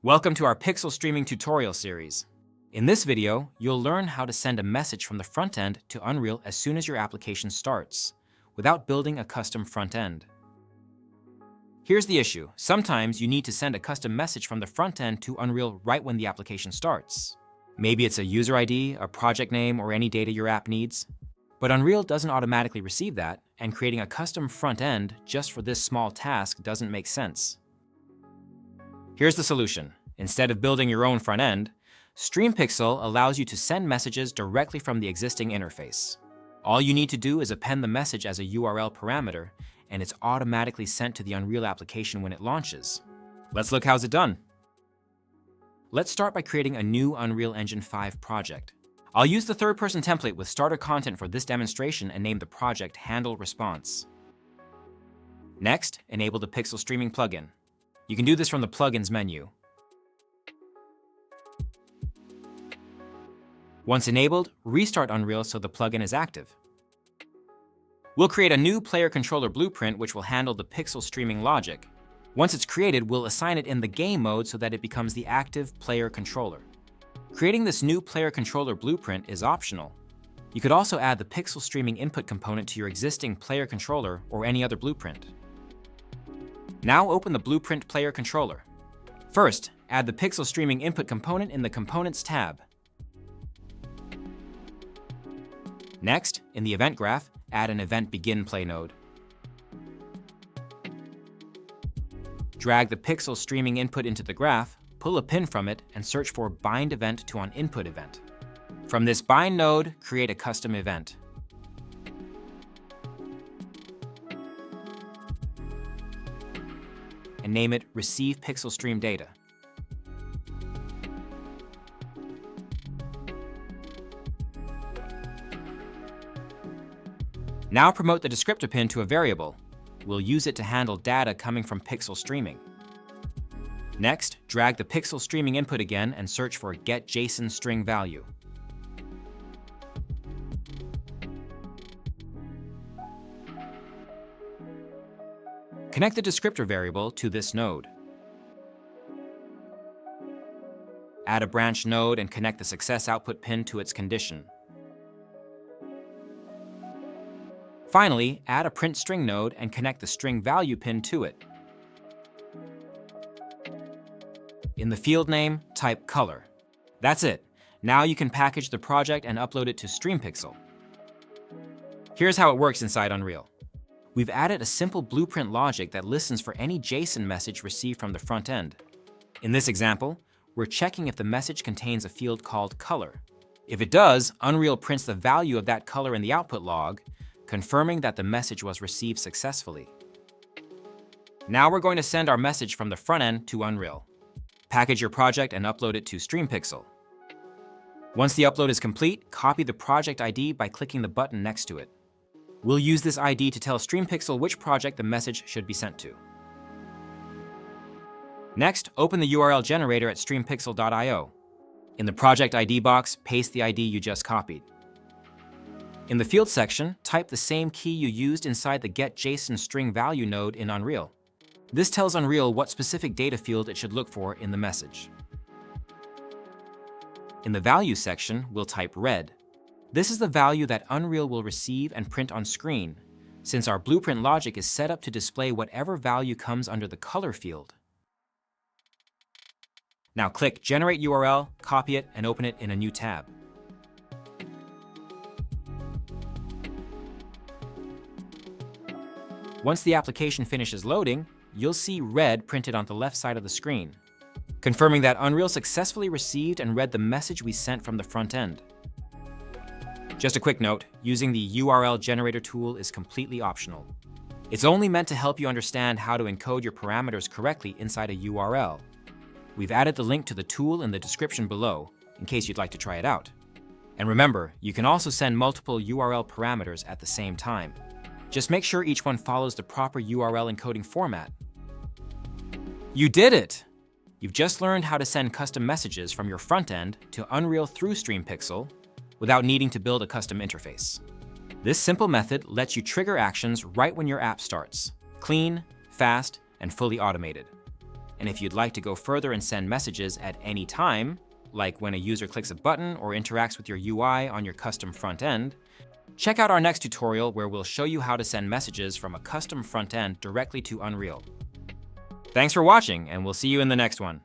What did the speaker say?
Welcome to our pixel streaming tutorial series. In this video, you'll learn how to send a message from the front end to Unreal as soon as your application starts, without building a custom front end. Here's the issue. Sometimes you need to send a custom message from the front end to Unreal right when the application starts. Maybe it's a user ID, a project name, or any data your app needs. But Unreal doesn't automatically receive that, and creating a custom front end just for this small task doesn't make sense. Here's the solution. Instead of building your own front end, StreamPixel allows you to send messages directly from the existing interface. All you need to do is append the message as a URL parameter, and it's automatically sent to the Unreal application when it launches. Let's look how's it done. Let's start by creating a new Unreal Engine 5 project. I'll use the third-person template with starter content for this demonstration and name the project Handle Response. Next, enable the Pixel Streaming plugin. You can do this from the Plugins menu. Once enabled, restart Unreal so the plugin is active. We'll create a new player controller blueprint which will handle the pixel streaming logic. Once it's created, we'll assign it in the game mode so that it becomes the active player controller. Creating this new player controller blueprint is optional. You could also add the pixel streaming input component to your existing player controller or any other blueprint. Now open the Blueprint Player Controller. First, add the Pixel Streaming Input component in the Components tab. Next, in the Event Graph, add an Event Begin Play node. Drag the Pixel Streaming Input into the graph, pull a pin from it, and search for Bind Event to an Input Event. From this Bind node, create a custom event. And name it Receive Pixel Stream Data. Now promote the descriptor pin to a variable. We'll use it to handle data coming from pixel streaming. Next, drag the pixel streaming input again and search for Get JSON String Value. Connect the descriptor variable to this node. Add a branch node and connect the success output pin to its condition. Finally, add a print string node and connect the string value pin to it. In the field name, type color. That's it. Now you can package the project and upload it to StreamPixel. Here's how it works inside Unreal. We've added a simple blueprint logic that listens for any JSON message received from the front end. In this example, we're checking if the message contains a field called color. If it does, Unreal prints the value of that color in the output log, confirming that the message was received successfully. Now we're going to send our message from the front end to Unreal. Package your project and upload it to StreamPixel. Once the upload is complete, copy the project ID by clicking the button next to it. We'll use this ID to tell StreamPixel which project the message should be sent to. Next, open the URL generator at streampixel.io. In the project ID box, paste the ID you just copied. In the field section, type the same key you used inside the Get JSON String Value node in Unreal. This tells Unreal what specific data field it should look for in the message. In the Value section, we'll type red. This is the value that Unreal will receive and print on screen, since our blueprint logic is set up to display whatever value comes under the color field. Now click Generate URL, copy it, and open it in a new tab. Once the application finishes loading, you'll see red printed on the left side of the screen, confirming that Unreal successfully received and read the message we sent from the front end. Just a quick note, using the URL generator tool is completely optional. It's only meant to help you understand how to encode your parameters correctly inside a URL. We've added the link to the tool in the description below, in case you'd like to try it out. And remember, you can also send multiple URL parameters at the same time. Just make sure each one follows the proper URL encoding format. You did it! You've just learned how to send custom messages from your front end to Unreal through StreamPixel without needing to build a custom interface. This simple method lets you trigger actions right when your app starts. Clean, fast, and fully automated. And if you'd like to go further and send messages at any time, like when a user clicks a button or interacts with your UI on your custom front end, check out our next tutorial where we'll show you how to send messages from a custom front end directly to Unreal. Thanks for watching, and we'll see you in the next one.